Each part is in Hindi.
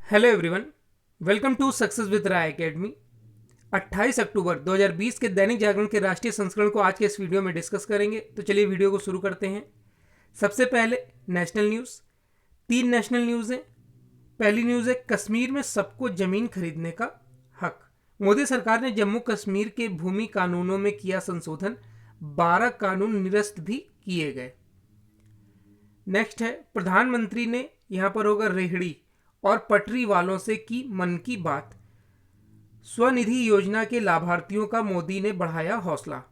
Hello everyone, welcome to success with Rai academy. 28 अक्टूबर 2020 के दैनिक जागरण के राष्ट्रीय संस्करण को आज के इस वीडियो में डिस्कस करेंगे। तो चलिए वीडियो को शुरू करते हैं। सबसे पहले नेशनल न्यूज़। 3 नेशनल न्यूज़ हैं। पहली न्यूज़ है, कश्मीर में सबको जमीन खरीदने का हक। मोदी सरकार ने जम्मू कश्मीर के भूमि कानूनों में किया संशोधन, 12 कानून निरस्त भी किए गए। नेक्स्ट है, प्रधानमंत्री ने यहाँ पर होगा रेहड़ी और पटरी वालों से की मन की बात। स्वनिधि योजना के लाभार्थियों का मोदी ने बढ़ाया हौसला।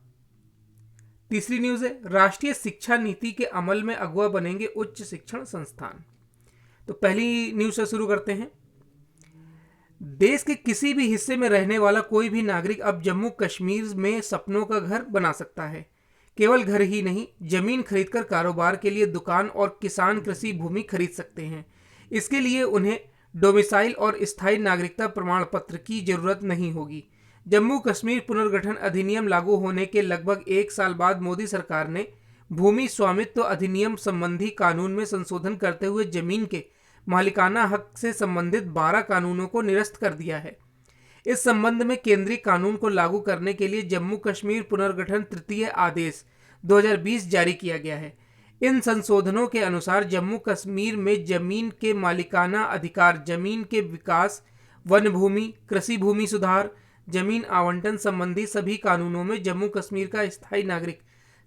तीसरी न्यूज़ है, राष्ट्रीय शिक्षा नीति के अमल में अगुवा बनेंगे उच्च शिक्षण संस्थान। तो पहली न्यूज़ से शुरू करते हैं। देश के किसी भी हिस्से में रहने वाला कोई भी नागरिक अब जम्मू कश्मीर में सपनों का घर बना सकता है। केवल घर ही नहीं, जमीन खरीदकर कारोबार के लिए दुकान और किसान कृषि भूमि खरीद सकते हैं। इसके लिए उन्हें डोमिसाइल और स्थायी नागरिकता प्रमाण पत्र की जरूरत नहीं होगी। जम्मू कश्मीर पुनर्गठन अधिनियम लागू होने के लगभग 1 साल बाद मोदी सरकार ने भूमि स्वामित्व अधिनियम संबंधी कानून में संशोधन करते हुए जमीन के मालिकाना हक से संबंधित 12 कानूनों को निरस्त कर दिया है। इस संबंध में केंद्रीय कानून को लागू करने के लिए जम्मू कश्मीर पुनर्गठन तृतीय आदेश 2020 जारी किया गया है। इन संशोधनों के अनुसार जम्मू कश्मीर में जमीन के मालिकाना अधिकार, जमीन के विकास, वन भूमि, कृषि भूमि सुधार, जमीन आवंटन संबंधी सभी कानूनों में जम्मू कश्मीर का स्थायी नागरिक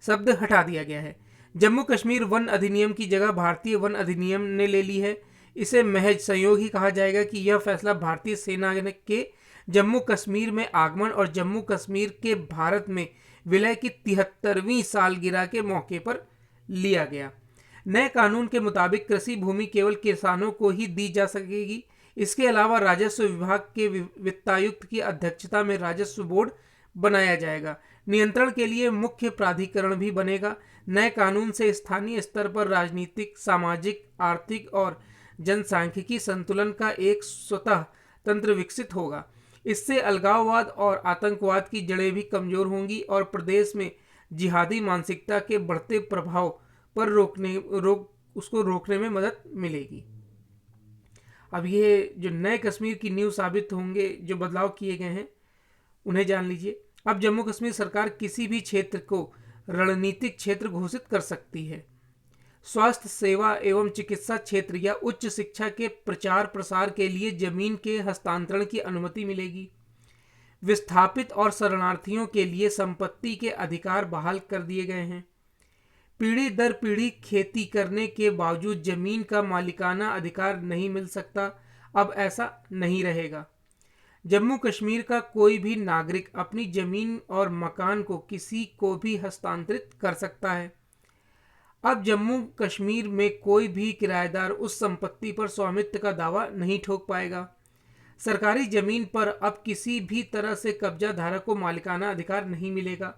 शब्द हटा दिया गया है। जम्मू कश्मीर वन अधिनियम की जगह भारतीय वन अधिनियम ने ले ली है। इसे महज संयोग ही कहा जाएगा कि यह फैसला भारतीय सेना के जम्मू कश्मीर में आगमन और जम्मू कश्मीर के भारत में विलय की 73वीं सालगिरह के मौके पर लिया गया। नए कानून के मुताबिक कृषि भूमि केवल किसानों को ही दी जा सकेगी। इसके अलावा राजस्व विभाग के वित्तायुक्त की अध्यक्षता में राजस्व बोर्ड बनाया जाएगा। नियंत्रण के लिए मुख्य प्राधिकरण भी बनेगा। नए कानून से स्थानीय स्तर पर राजनीतिक, सामाजिक, आर्थिक और जनसांख्यिकी संतुलन का एक स्वतः तंत्र विकसित होगा। इससे अलगाववाद और आतंकवाद की जड़ें भी कमजोर होंगी और प्रदेश में जिहादी मानसिकता के बढ़ते प्रभाव पर उसको रोकने में मदद मिलेगी। अब ये जो नए कश्मीर की नींव साबित होंगे, जो बदलाव किए गए हैं, उन्हें जान लीजिए। अब जम्मू कश्मीर सरकार किसी भी क्षेत्र को रणनीतिक क्षेत्र घोषित कर सकती है। स्वास्थ्य सेवा एवं चिकित्सा क्षेत्र या उच्च शिक्षा के प्रचार प्रसार के लिए जमीन के हस्तांतरण की अनुमति मिलेगी। विस्थापित और शरणार्थियों के लिए संपत्ति के अधिकार बहाल कर दिए गए हैं। पीढ़ी दर पीढ़ी खेती करने के बावजूद जमीन का मालिकाना अधिकार नहीं मिल सकता, अब ऐसा नहीं रहेगा। जम्मू कश्मीर का कोई भी नागरिक अपनी जमीन और मकान को किसी को भी हस्तांतरित कर सकता है। अब जम्मू कश्मीर में कोई भी किराएदार उस संपत्ति पर स्वामित्व का दावा नहीं ठोक पाएगा। सरकारी जमीन पर अब किसी भी तरह से कब्जा धारक को मालिकाना अधिकार नहीं मिलेगा।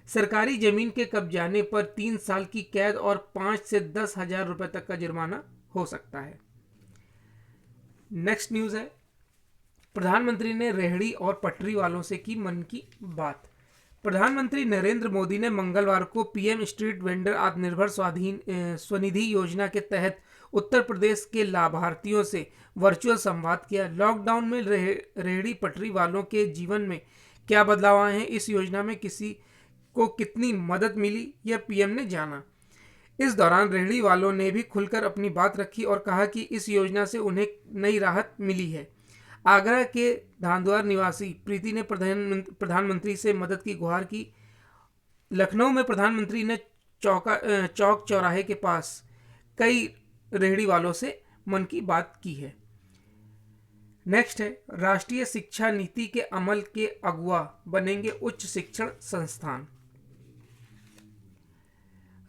सरकारी जमीन के कब्जाने पर 3 साल की कैद और 5 से 10 हजार रुपए तक का जुर्माना हो सकता है। नेक्स्ट न्यूज़ है, प्रधानमंत्री ने रेहड़ी और पटरी वालों से की मन की बात। प्रधानमंत्री नरेंद्र मोदी ने मंगलवार को पीएम स्ट्रीट वेंडर आत्मनिर्भर स्वनिधि योजना के तहत उत्तर प्रदेश के लाभार्थियों से वर्चुअल संवाद किया। लॉकडाउन में रेहड़ी पटरी वालों के जीवन में क्या बदलाव आए हैं, इस योजना में किसी को कितनी मदद मिली, यह पीएम ने जाना। इस दौरान रेहड़ी वालों ने भी खुलकर अपनी बात रखी और कहा कि इस योजना से उन्हें नई राहत मिली है। आगरा के धांधुआर निवासी प्रीति ने प्रधानमंत्री से मदद की गुहार की। लखनऊ में प्रधानमंत्री ने चौक चौराहे के पास कई रेहड़ी वालों से मन की बात की है। नेक्स्ट है, राष्ट्रीय शिक्षा नीति के अमल के अगुवा बनेंगे उच्च शिक्षण संस्थान।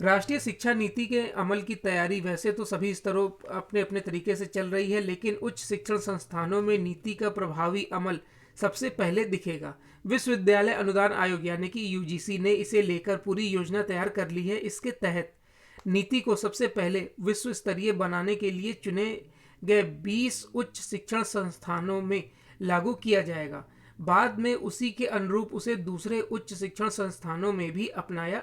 राष्ट्रीय शिक्षा नीति के अमल की तैयारी वैसे तो सभी स्तरों अपने अपने तरीके से चल रही है, लेकिन उच्च शिक्षण संस्थानों में नीति का प्रभावी अमल सबसे पहले दिखेगा। विश्वविद्यालय अनुदान आयोग यानी कि यूजीसी ने इसे लेकर पूरी योजना तैयार कर ली है। इसके तहत नीति को सबसे पहले विश्व स्तरीय बनाने के लिए चुने गए 20 उच्च शिक्षण संस्थानों में लागू किया जाएगा। बाद में उसी के अनुरूप उसे दूसरे उच्च शिक्षण संस्थानों में भी अपनाया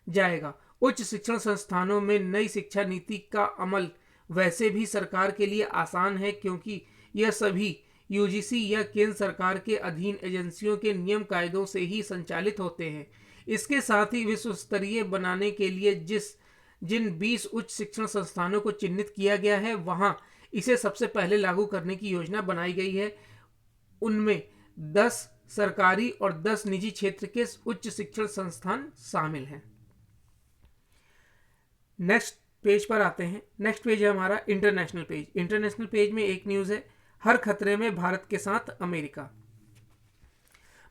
जाएगा। उच्च शिक्षण संस्थानों में नई शिक्षा नीति का अमल वैसे भी सरकार के लिए आसान है, क्योंकि यह सभी यूजीसी या केंद्र सरकार के अधीन एजेंसियों के नियम कायदों से ही संचालित होते हैं। इसके साथ ही विश्व स्तरीय बनाने के लिए जिन 20 उच्च शिक्षण संस्थानों को चिन्हित किया गया है, वहां इसे सबसे पहले लागू करने की योजना बनाई गई है। उनमें 10 सरकारी और 10 निजी क्षेत्र के उच्च शिक्षण संस्थान शामिल हैं। नेक्स्ट पेज पर आते हैं। नेक्स्ट पेज है हमारा इंटरनेशनल पेज। इंटरनेशनल पेज में एक न्यूज़ है, हर खतरे में भारत के साथ अमेरिका।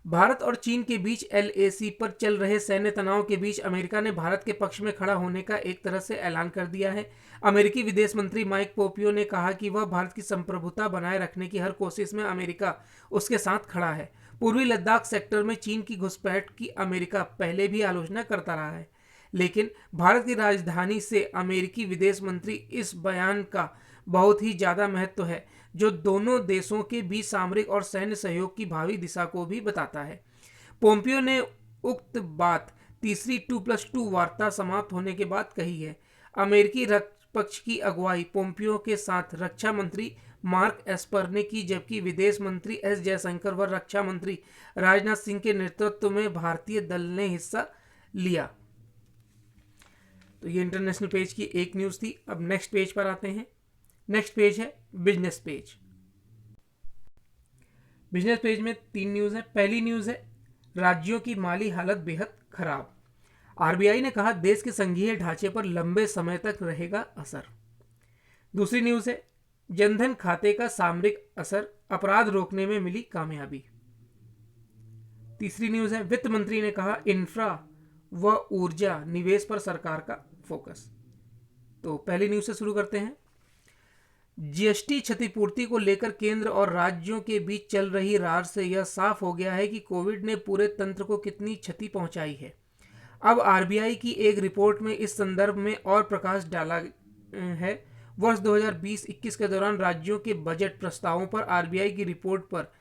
भारत और चीन के बीच LAC पर चल रहे सैन्य तनाव के बीच अमेरिका ने भारत के पक्ष में खड़ा होने का एक तरह से ऐलान कर दिया है। अमेरिकी विदेश मंत्री माइक पोम्पियो ने कहा कि वह भारत की संप्रभुता बनाए रखने की हर कोशिश में अमेरिका उसके साथ खड़ा है। पूर्वी लद्दाख सेक्टर में चीन की घुसपैठ की अमेरिका पहले भी आलोचना करता रहा है, लेकिन भारत की राजधानी से अमेरिकी विदेश मंत्री इस बयान का बहुत ही ज़्यादा महत्व है, जो दोनों देशों के बीच सामरिक और सैन्य सहयोग की भावी दिशा को भी बताता है। पोम्पियो ने उक्त बात तीसरी 2+2 वार्ता समाप्त होने के बाद कही है। अमेरिकी पक्ष की अगुवाई पोम्पियो के साथ रक्षा मंत्री मार्क एस्पर ने की, जबकि विदेश मंत्री S जयशंकर व रक्षा मंत्री राजनाथ सिंह के नेतृत्व में भारतीय दल ने हिस्सा लिया। तो ये इंटरनेशनल पेज की एक न्यूज़ थी। अब नेक्स्ट पेज पर आते हैं। नेक्स्ट पेज है बिजनेस पेज। बिजनेस पेज में 3 न्यूज़ है। पहली न्यूज़ है, राज्यों की माली हालत बेहद खराब। RBI ने कहा देश के संघीय ढांचे पर लंबे समय तक रहेगा असर। दूसरी न्यूज़ है, जनधन खाते का सामरिक असर, अपराध रोकने में मिली कामयाबी। तीसरी न्यूज़ है, वित्त मंत्री ने कहा इंफ्रा व ऊर्जा निवेश पर सरकार का फोकस। तो पहली न्यूज़ से शुरू करते हैं। GST क्षतिपूर्ति को लेकर केंद्र और राज्यों के बीच चल रही रार से यह साफ हो गया है कि कोविड ने पूरे तंत्र को कितनी क्षति पहुंचाई है। अब RBI की एक रिपोर्ट में इस संदर्भ में और प्रकाश डाला है। वर्ष 2020-21 के दौरान राज्यों के बजट प्रस्तावों पर RBI की रिपोर्ट पर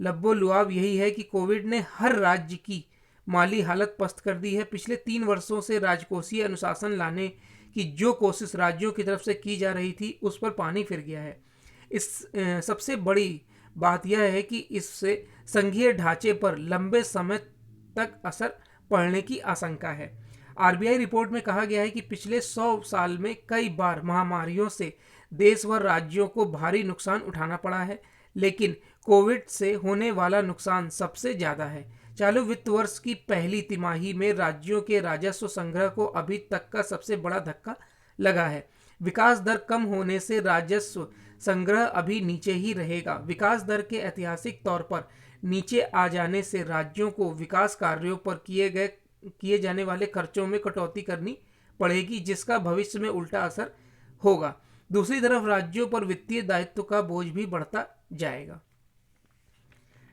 लब्बो-लुआब यही है कि कोविड ने हर राज्य की माली हालत पस्त कर दी है। पिछले 3 वर्षों से राजकोषीय अनुशासन लाने की जो कोशिश राज्यों की तरफ से की जा रही थी, उस पर पानी फिर गया है। इस सबसे बड़ी बात यह है कि इससे संघीय ढांचे पर लंबे समय तक असर पड़ने की आशंका है। RBI रिपोर्ट में कहा गया है कि पिछले 100 साल में कई बार महामारियों से देश व राज्यों को भारी नुकसान उठाना पड़ा है, लेकिन कोविड से होने वाला नुकसान सबसे ज़्यादा है। चालू वित्त वर्ष की पहली तिमाही में राज्यों के राजस्व संग्रह को अभी तक का सबसे बड़ा धक्का लगा है। विकास दर कम होने से राजस्व संग्रह अभी नीचे ही रहेगा। विकास दर के ऐतिहासिक तौर पर नीचे आ जाने से राज्यों को विकास कार्यों पर किए जाने वाले खर्चों में कटौती करनी पड़ेगी, जिसका भविष्य में उल्टा असर होगा। दूसरी तरफ राज्यों पर वित्तीय दायित्व का बोझ भी बढ़ता जाएगा।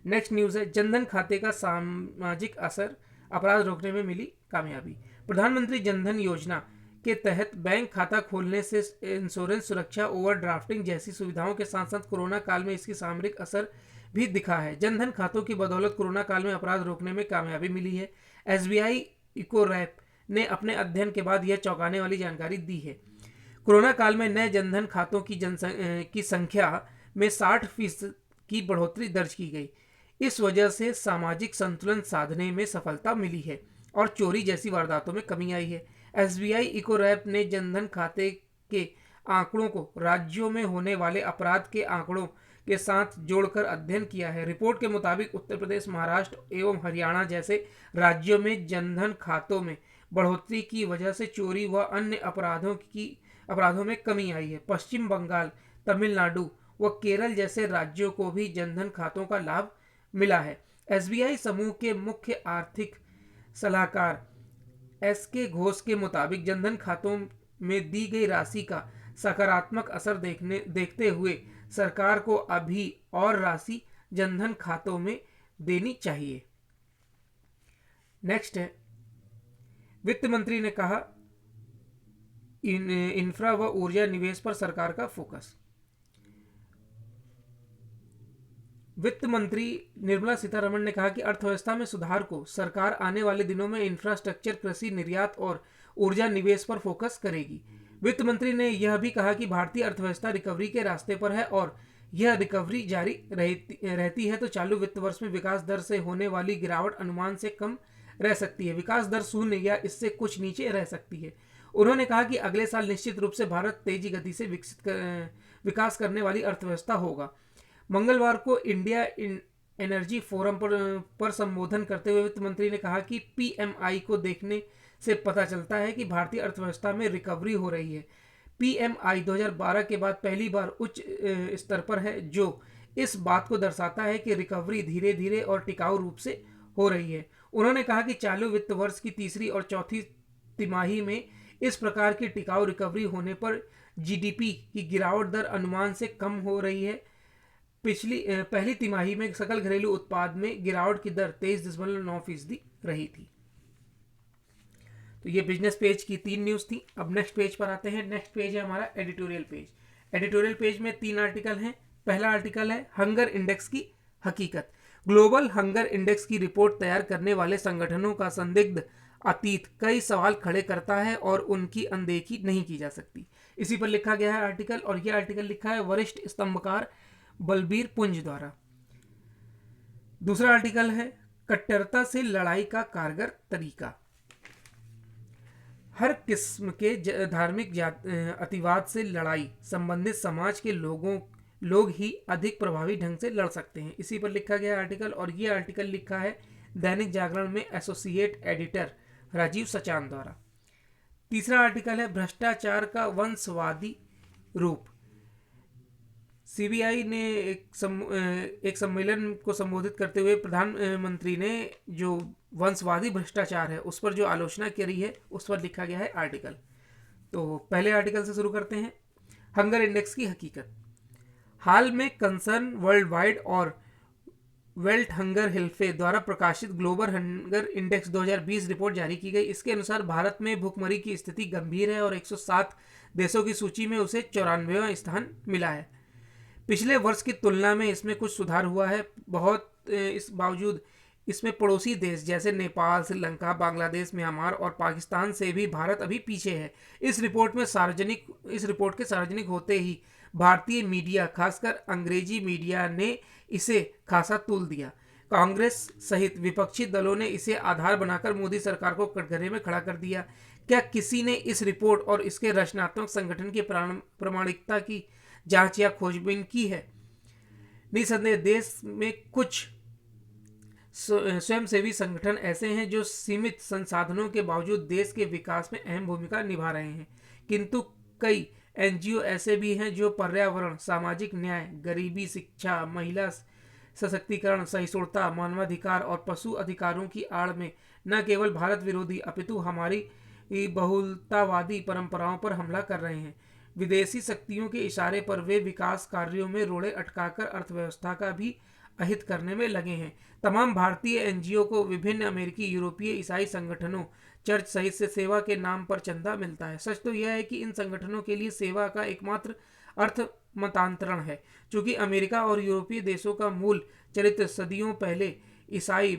नेक्स्ट न्यूज़ है, जनधन खाते का सामाजिक असर, अपराध रोकने में मिली कामयाबी। प्रधानमंत्री जनधन योजना के तहत बैंक खाता खोलने से इंश्योरेंस, सुरक्षा, ओवरड्राफ्टिंग जैसी सुविधाओं के साथ साथ कोरोना काल में इसकी सामरिक असर भी दिखा है। जनधन खातों की बदौलत कोरोना काल में अपराध रोकने में कामयाबी मिली है। SBI इकोरैप ने अपने अध्ययन के बाद यह चौंकाने वाली जानकारी दी है। कोरोना काल में नए जनधन खातों की संख्या में 60% की बढ़ोतरी दर्ज की गई। इस वजह से सामाजिक संतुलन साधने में सफलता मिली है और चोरी जैसी वारदातों में कमी आई है। SBI इकोरैप ने जनधन खाते के आंकड़ों को राज्यों में होने वाले अपराध के आंकड़ों के साथ जोड़कर अध्ययन किया है। रिपोर्ट के मुताबिक उत्तर प्रदेश, महाराष्ट्र एवं हरियाणा जैसे राज्यों में जनधन खातों में बढ़ोतरी की वजह से चोरी व अन्य अपराधों में कमी आई है। पश्चिम बंगाल, तमिलनाडु व केरल जैसे राज्यों को भी जनधन खातों का लाभ मिला है। SBI समूह के मुख्य आर्थिक सलाहकार SK घोष के मुताबिक जनधन खातों में दी गई राशि का सकारात्मक असर देखते हुए सरकार को अभी और राशि जनधन खातों में देनी चाहिए। नेक्स्ट है, वित्त मंत्री ने कहा इंफ्रा व ऊर्जा निवेश पर सरकार का फोकस। वित्त मंत्री निर्मला सीतारमण ने कहा कि अर्थव्यवस्था में सुधार को सरकार आने वाले दिनों में इंफ्रास्ट्रक्चर, कृषि, निर्यात और ऊर्जा निवेश पर फोकस करेगी। वित्त मंत्री ने यह भी कहा कि भारतीय अर्थव्यवस्था रिकवरी के रास्ते पर है और यह रिकवरी जारी रहती है तो चालू वित्त वर्ष में विकास दर से होने वाली गिरावट अनुमान से कम रह सकती है। विकास दर शून्य या इससे कुछ नीचे रह सकती है। उन्होंने कहा कि अगले साल निश्चित रूप से भारत तेजी गति से विकास करने वाली अर्थव्यवस्था होगा। मंगलवार को इंडिया एनर्जी फोरम पर संबोधन करते हुए वित्त मंत्री ने कहा कि पीएमआई को देखने से पता चलता है कि भारतीय अर्थव्यवस्था में रिकवरी हो रही है। पीएमआई 2012 के बाद पहली बार उच्च स्तर पर है, जो इस बात को दर्शाता है कि रिकवरी धीरे धीरे और टिकाऊ रूप से हो रही है। उन्होंने कहा कि चालू वित्त वर्ष की तीसरी और चौथी तिमाही में इस प्रकार की टिकाऊ रिकवरी होने पर जीडीपी की गिरावट दर अनुमान से कम हो रही है। पहली तिमाही में सकल घरेलू उत्पाद में गिरावट की दर 23.9% रही थी। तो ये बिजनेस पेज की 3 न्यूज़ थी। अब नेक्स्ट पेज पर आते हैं। नेक्स्ट पेज है हमारा एडिटोरियल पेज। एडिटोरियल पेज में 3 आर्टिकल हैं। पहला आर्टिकल है हंगर इंडेक्स की हकीकत। ग्लोबल हंगर इंडेक्स की रिपोर्ट तैयार करने वाले संगठनों का संदिग्ध अतीत कई सवाल खड़े करता है और उनकी अनदेखी नहीं की जा सकती। इसी पर लिखा गया है आर्टिकल, और यह आर्टिकल लिखा है वरिष्ठ स्तंभकार बलबीर पुंज द्वारा। दूसरा आर्टिकल है कट्टरता से लड़ाई का कारगर तरीका। हर किस्म के धार्मिक अतिवाद से लड़ाई संबंधित समाज के लोग ही अधिक प्रभावी ढंग से लड़ सकते हैं। इसी पर लिखा गया आर्टिकल, और ये आर्टिकल लिखा है दैनिक जागरण में एसोसिएट एडिटर राजीव सचान द्वारा। तीसरा आर्टिकल है भ्रष्टाचार का वंशवादी रूप। सीबीआई ने एक सम्मेलन को संबोधित करते हुए प्रधानमंत्री ने जो वंशवादी भ्रष्टाचार है उस पर जो आलोचना करी है उस पर लिखा गया है आर्टिकल। तो पहले आर्टिकल से शुरू करते हैं। हंगर इंडेक्स की हकीकत। हाल में कंसर्न वर्ल्ड वाइड और वेल्ट हंगर हेल्फे द्वारा प्रकाशित ग्लोबल हंगर इंडेक्स 2020 रिपोर्ट जारी की गई। इसके अनुसार भारत में भुखमरी की स्थिति गंभीर है और 107 देशों की सूची में उसे 94वां स्थान मिला है। पिछले वर्ष की तुलना में इसमें कुछ सुधार हुआ है। इस बावजूद इसमें पड़ोसी देश जैसे नेपाल, श्रीलंका, बांग्लादेश, म्यांमार और पाकिस्तान से भी भारत अभी पीछे है। इस रिपोर्ट के सार्वजनिक होते ही भारतीय मीडिया, खासकर अंग्रेजी मीडिया ने इसे खासा तूल दिया। कांग्रेस सहित विपक्षी दलों ने इसे आधार बनाकर मोदी सरकार को कटघरे में खड़ा कर दिया। क्या किसी ने इस रिपोर्ट और इसके रचनात्मक संगठन की प्रामाणिकता की जांच या खोजबीन की है? निसंदेह देश में कुछ स्वयंसेवी संगठन ऐसे हैं जो सीमित संसाधनों के बावजूद देश के विकास में अहम भूमिका निभा रहे हैं, किंतु कई एनजीओ ऐसे भी हैं जो पर्यावरण, सामाजिक न्याय, गरीबी, शिक्षा, महिला सशक्तिकरण, सहिष्णुता, मानवाधिकार और पशु अधिकारों की आड़ में न केवल भारत विरोधी अपितु हमारी बहुलतावादी परंपराओं पर हमला कर रहे हैं। विदेशी शक्तियों के इशारे पर वे विकास कार्यों में रोड़े अटकाकर अर्थव्यवस्था का भी अहित करने में लगे हैं। तमाम भारतीय एनजीओ को विभिन्न अमेरिकी, यूरोपीय, ईसाई संगठनों, चर्च सहित से सेवा के नाम पर चंदा मिलता है। सच तो यह है कि इन संगठनों के लिए सेवा का एकमात्र अर्थ मतांतरण है। चूंकि अमेरिका और यूरोपीय देशों का मूल चरित्र सदियों पहले ईसाई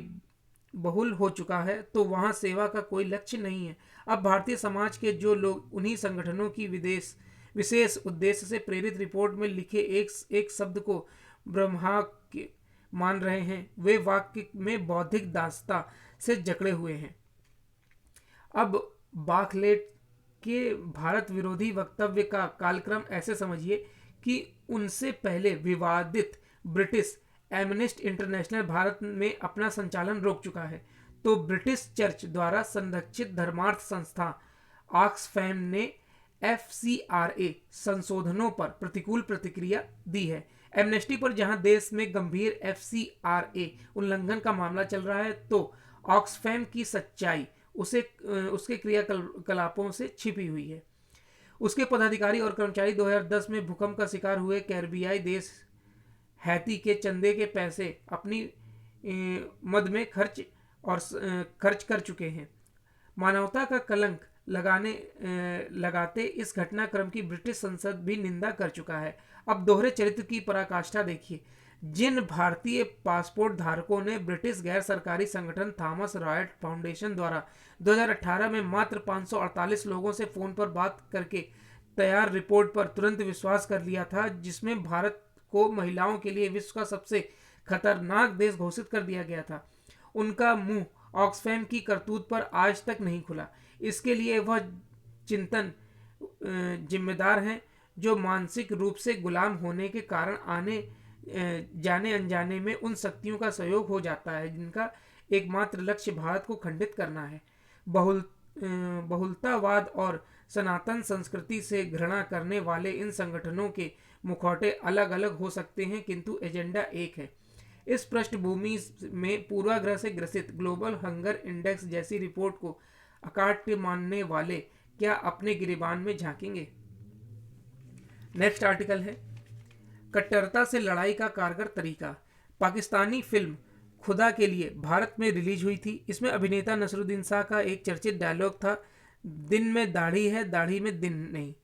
बहुल हो चुका है, तो वहाँ सेवा का कोई लक्ष्य नहीं है। अब भारतीय समाज के जो लोग उन्हीं संगठनों की विशेष उद्देश्य से प्रेरित रिपोर्ट में लिखे एक शब्द को ब्रह्माक्य मान रहे हैं, वे वाक्य में बौद्धिक दास्ता से जकड़े हुए हैं। अब बार्कलेट के भारत विरोधी वक्तव्य का कालक्रम ऐसे समझिए कि उनसे पहले विवादित ब्रिटिश एमनेस्टी इंटरनेशनल भारत में अपना संचालन रोक चुका है, तो ब्रिटिश चर्च द्वारा संरक्षित धर्मार्थ संस्था ऑक्सफैम ने FCRA संशोधनों पर प्रतिकूल प्रतिक्रिया दी है। एमनेस्टी पर जहां देश में गंभीर FCRA उल्लंघन का मामला चल रहा है, तो ऑक्सफैम की सच्चाई उसके क्रियाकलापों से छिपी हुई है। उसके पदाधिकारी और कर्मचारी 2010 में भूकंप का शिकार हुए कैरिबियाई देश हैती के चंदे के पैसे अपनी मद में खर्च कर चुके हैं। मानवता का कलंक लगाते इस घटनाक्रम की ब्रिटिश संसद भी निंदा कर चुका है। अब दोहरे चरित्र की पराकाष्ठा देखिए। जिन भारतीय पासपोर्ट धारकों ने ब्रिटिश गैर सरकारी संगठन थॉमस रॉयट फाउंडेशन द्वारा 2018 में मात्र 548 लोगों से फोन पर बात करके तैयार रिपोर्ट पर तुरंत विश्वास कर लिया था, जिसमें भारत को महिलाओं के लिए विश्व का सबसे खतरनाक देश घोषित कर दिया गया था, उनका मुंह ऑक्सफैम की करतूत पर आज तक नहीं खुला। इसके लिए वह चिंतन जिम्मेदार हैं जो मानसिक रूप से गुलाम होने के कारण आने जाने अनजाने में उन शक्तियों का सहयोग हो जाता है जिनका एकमात्र लक्ष्य भारत को खंडित करना है। बहुलतावाद और सनातन संस्कृति से घृणा करने वाले इन संगठनों के मुखौटे अलग अलग हो सकते हैं, किंतु एजेंडा एक है। इस पृष्ठभूमि में पूर्वाग्रह से ग्रसित ग्लोबल हंगर इंडेक्स जैसी रिपोर्ट को अकाट्य मानने वाले क्या अपने गिरेबान में झांकेंगे? नेक्स्ट आर्टिकल है कट्टरता से लड़ाई का कारगर तरीका। पाकिस्तानी फिल्म खुदा के लिए भारत में रिलीज हुई थी। इसमें अभिनेता नसरुद्दीन शाह का एक चर्चित डायलॉग था, दिन में दाढ़ी है, दाढ़ी में दिन नहीं।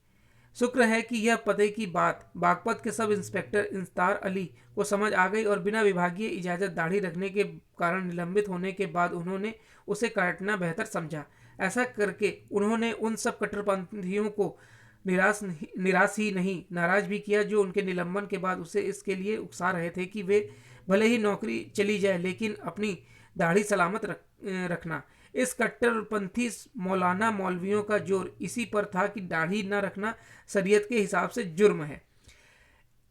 शुक्र है कि यह पते की बात बागपत के सब इंस्पेक्टर इंस्तार अली को समझ आ गई और बिना विभागीय इजाज़त दाढ़ी रखने के कारण निलंबित होने के बाद उन्होंने उसे काटना बेहतर समझा। ऐसा करके उन्होंने उन सब कट्टरपंथियों को निराश ही नहीं नाराज भी किया जो उनके निलंबन के बाद उसे इसके लिए उकसा रहे थे कि वे भले ही नौकरी चली जाए लेकिन अपनी दाढ़ी सलामत रखना। इस कट्टरपंथी मौलाना मौलवियों का जोर इसी पर था कि दाढ़ी न रखना शरीयत के हिसाब से जुर्म है।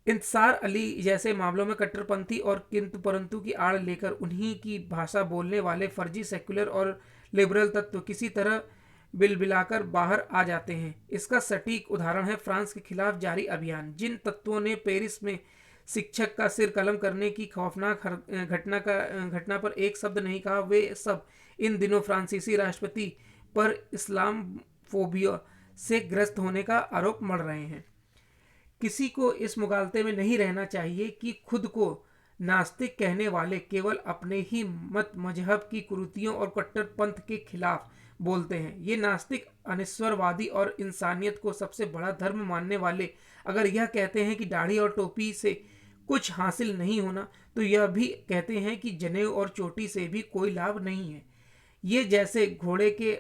इंतसार अली जैसे मामलों में कट्टरपंथी और किंतु परंतु की आड़ लेकर उन्हीं की भाषा बोलने वाले फर्जी सेक्युलर और लिबरल तत्व किसी तरह बिलबिलाकर बाहर आ जाते हैं। इसका सटीक उदाहरण है फ्रांस के खिलाफ जारी अभियान। जिन तत्वों ने पेरिस में शिक्षक का सिर कलम करने की खौफनाक घटना पर एक शब्द नहीं कहा, वे सब इन दिनों फ्रांसीसी राष्ट्रपति पर इस्लामोफोबिया से ग्रस्त होने का आरोप मढ़ रहे हैं। किसी को इस मुगालते में नहीं रहना चाहिए कि खुद को नास्तिक कहने वाले केवल अपने ही मत मजहब की कुरीतियों और कट्टरपंथ के खिलाफ बोलते हैं। ये नास्तिक अनिश्वरवादी और इंसानियत को सबसे बड़ा धर्म मानने वाले अगर यह कहते हैं कि दाढ़ी और टोपी से कुछ हासिल नहीं होना, तो यह भी कहते हैं कि जनेऊ और चोटी से भी कोई लाभ नहीं है। ये जैसे घोड़े के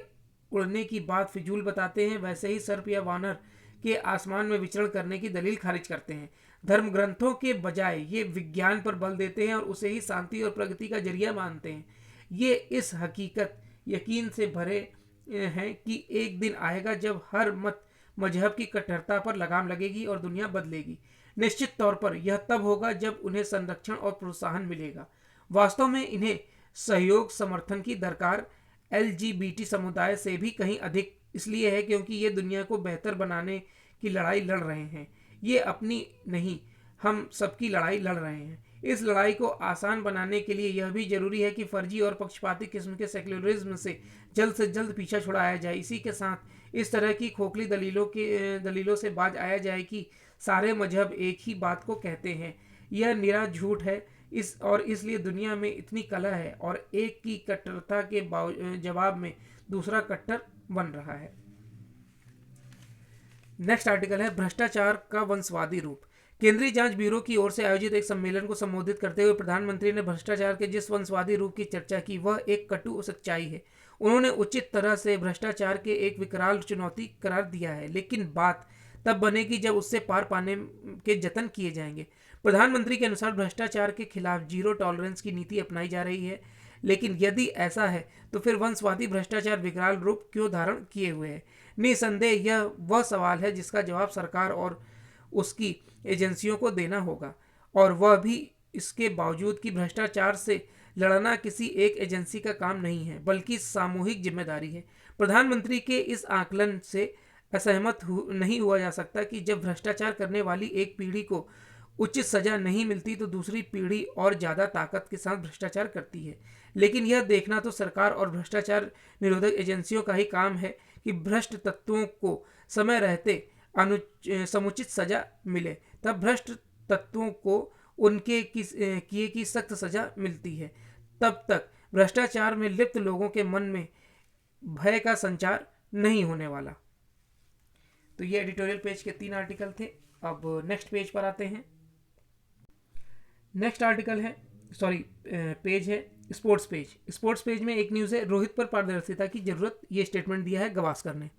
उड़ने की बात फिजूल बताते हैं, वैसे ही सर्प या वानर के आसमान में विचरण करने की दलील खारिज करते हैं। धर्म ग्रंथों के बजाय ये विज्ञान पर बल देते हैं और उसे ही शांति और प्रगति का जरिया मानते हैं। ये इस हकीकत यकीन से भरे हैं कि एक दिन आएगा जब हर मत मजहब की कट्टरता पर लगाम लगेगी और दुनिया बदलेगी। निश्चित तौर पर यह तब होगा जब उन्हें संरक्षण और प्रोत्साहन मिलेगा। वास्तव में इन्हें सहयोग समर्थन की दरकार LGBT समुदाय से भी कहीं अधिक इसलिए है क्योंकि ये दुनिया को बेहतर बनाने की लड़ाई लड़ रहे हैं। ये अपनी नहीं, हम सबकी लड़ाई लड़ रहे हैं। इस लड़ाई को आसान बनाने के लिए यह भी जरूरी है कि फर्जी और पक्षपाती किस्म के सेक्युलरिज्म से जल्द पीछा छुड़ाया जाए। इसी के साथ इस तरह की खोखली दलीलों से बाज आया जाए कि सारे मजहब एक ही बात को कहते हैं। यह निरा झूठ है। इसलिए दुनिया में इतनी कलह है और एक की कट्टरता के जवाब में दूसरा कट्टर बन रहा है। नेक्स्ट आर्टिकल है भ्रष्टाचार का वंशवादी रूप। केंद्रीय जांच ब्यूरो की ओर से आयोजित एक सम्मेलन को संबोधित करते हुए प्रधानमंत्री ने भ्रष्टाचार के जिस वंशवादी रूप की चर्चा की वह एक कटु सच्चाई है। उन्होंने उचित तरह से भ्रष्टाचार के एक विकराल चुनौती करार दिया है, लेकिन बात तब बनेगी जब उससे पार पाने के जतन किए जाएंगे। प्रधानमंत्री के अनुसार भ्रष्टाचार के खिलाफ जीरो टॉलरेंस की नीति अपनाई जा रही है, लेकिन यदि ऐसा है तो फिर वंशवादी भ्रष्टाचार विकराल रूप क्यों धारण किए हुए है? निसंदेह यह वह सवाल है जिसका जवाब सरकार और उसकी एजेंसियों को देना होगा, और वह भी इसके बावजूद कि भ्रष्टाचार से लड़ना किसी एक एजेंसी का काम नहीं है बल्कि सामूहिक जिम्मेदारी है। प्रधानमंत्री के इस आकलन से असहमत नहीं हुआ जा सकता कि जब भ्रष्टाचार करने वाली एक पीढ़ी को उचित सजा नहीं मिलती तो दूसरी पीढ़ी और ज़्यादा ताकत के साथ भ्रष्टाचार करती है। लेकिन यह देखना तो सरकार और भ्रष्टाचार निरोधक एजेंसियों का ही काम है कि भ्रष्ट तत्वों को समय रहते समुचित सजा मिले। तब भ्रष्ट तत्वों को उनके किए की सख्त सजा मिलती है। तब तक भ्रष्टाचार में लिप्त लोगों के मन में भय का संचार नहीं होने वाला। तो ये एडिटोरियल पेज के 3 आर्टिकल थे। अब नेक्स्ट पेज पर आते हैं। नेक्स्ट आर्टिकल है पेज है स्पोर्ट्स पेज। स्पोर्ट्स पेज में एक न्यूज़ है रोहित पर पारदर्शिता की जरूरत, ये स्टेटमेंट दिया है गावस्कर ने।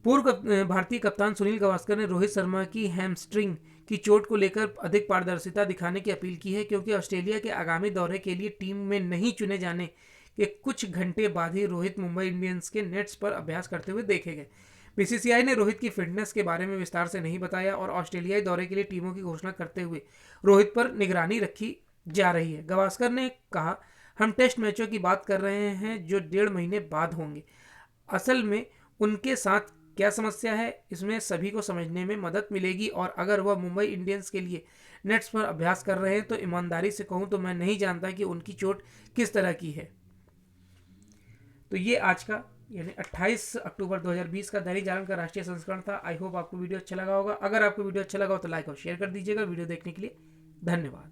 भारतीय कप्तान सुनील गावस्कर ने रोहित शर्मा की हैमस्ट्रिंग की चोट को लेकर अधिक पारदर्शिता दिखाने की अपील की है, क्योंकि ऑस्ट्रेलिया के आगामी दौरे के लिए टीम में नहीं चुने जाने के कुछ घंटे बाद ही रोहित मुंबई इंडियंस के नेट्स पर अभ्यास करते हुए देखे गए। बीसीसीआई ने रोहित की फिटनेस के बारे में विस्तार से नहीं बताया और ऑस्ट्रेलियाई दौरे के लिए टीमों की घोषणा करते हुए रोहित पर निगरानी रखी जा रही है। गावस्कर ने कहा, हम टेस्ट मैचों की बात कर रहे हैं जो 1.5 महीने बाद होंगे। असल में उनके साथ क्या समस्या है, इसमें सभी को समझने में मदद मिलेगी, और अगर वह मुंबई इंडियंस के लिए नेट्स पर अभ्यास कर रहे हैं तो ईमानदारी से कहूं तो मैं नहीं जानता कि उनकी चोट किस तरह की है। तो ये आज का यानी 28 अक्टूबर 2020 का दैनिक जागरण का राष्ट्रीय संस्करण था। आई होप आपको वीडियो अच्छा लगा होगा। अगर आपको वीडियो अच्छा लगा हो तो लाइक और शेयर कर दीजिएगा। वीडियो देखने के लिए धन्यवाद।